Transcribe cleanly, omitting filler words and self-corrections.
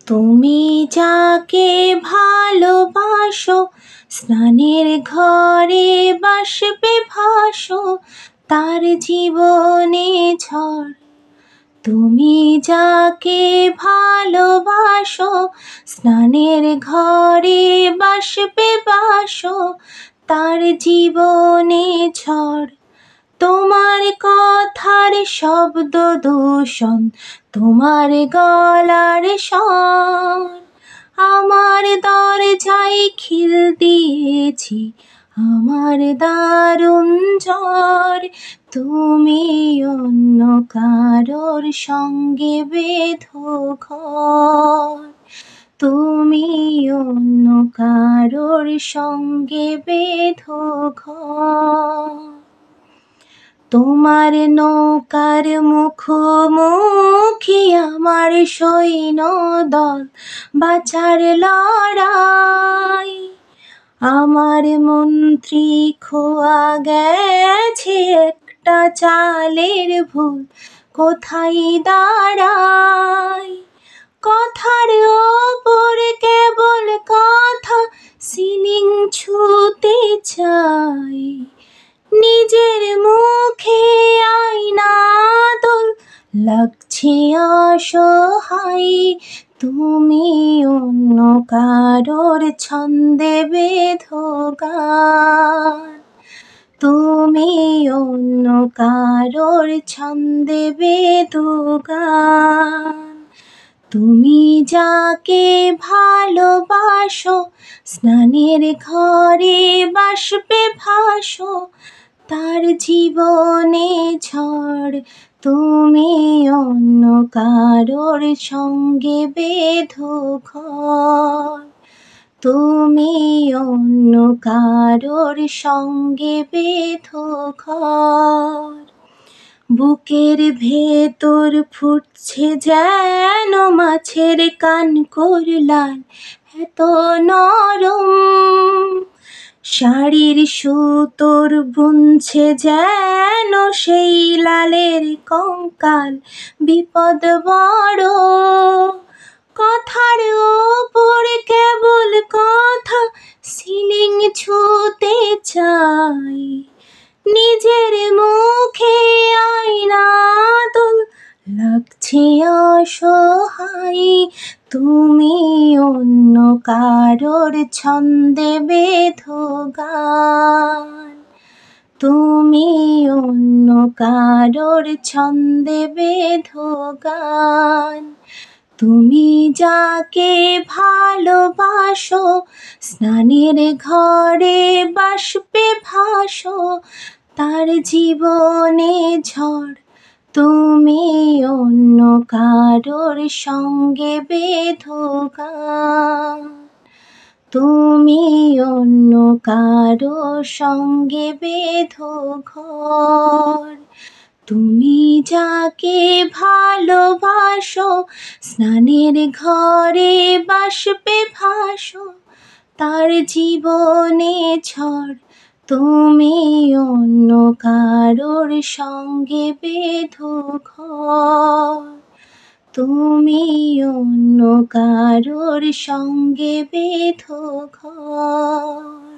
তুমি যাকে ভালোবাসো, স্নানের ঘরে বাসবে ভাসো, তার জীবনে ঝড়। তুমি যাকে ভালোবাসো, স্নানের ঘরে বাসবে বাসো, তার জীবনে ঝড়। তোমার কথার শব্দ দূষণ, তোমার গলার স্বর, আমার দরজায় খিল দিয়েছি, আমার দারুণ জ্বর। তুমি অন্য কারোর সঙ্গে বেঁধো ঘর, তুমি অন্য কারোর সঙ্গে বেঁধো ঘর। তোমার নৌকার মুখোমুখি আমার সৈন্যদল, বাঁচার লড়াই। আমার মন্ত্রী খোয়া গেছে একটা চালের ভুল, কোথায় দাঁড়ায়। কথার ওপর কেবল কথা, সিলিং ছুঁতে চাই। নিজের মুখে আয়না দোল, লাগছে অসহায়। তুমি অন্য কারোর ছন্দে বেঁধো গান, তুমি অন্য কারোর ছন্দে বেঁধো গান। তুমি যাকে ভালোবাসো, স্নানের ঘরে বাসবে ভাসো, তার জীবনে ঝড়। তুমি অন্য কারোর সঙ্গে বেঁধো ঘর, তুমি অন্য কারোর সঙ্গে বেঁধো ঘর। বুকের ভেতর ফুটছে যেন মাছের কানকোর লাল, এত নরম। শাড়ির সুতোর বুনছে যেন সেই লালের কঙ্কাল, বিপদ বড়। কথার ওপর কেবল কথা, সিলিং ছুঁতে চাই। নিজের মুখে আয়না দোল, লাগছে অসহায়। তুমি অন্য কারোর ছন্দে বেঁধো গান, তুমি অন্য কারোর ছন্দে বেঁধো গান। তুমি যাকে ভালোবাসো, স্নানের ঘরে বাসবে ভাসো, তার জীবনে ঝড়। তুমি অন্য কারোর সঙ্গে বেঁধো গান, তুমি অন্য কারোর সঙ্গে বেঁধো ঘর। তুমি যাকে ভালোবাসো, স্নানের ঘরে বাসবে ভাসো, তার জীবনে ঝড়। তুমি অন্য কারোর সঙ্গে বেঁধো ঘর, তুমি অন্য কারোর সঙ্গে বেঁধো ঘর।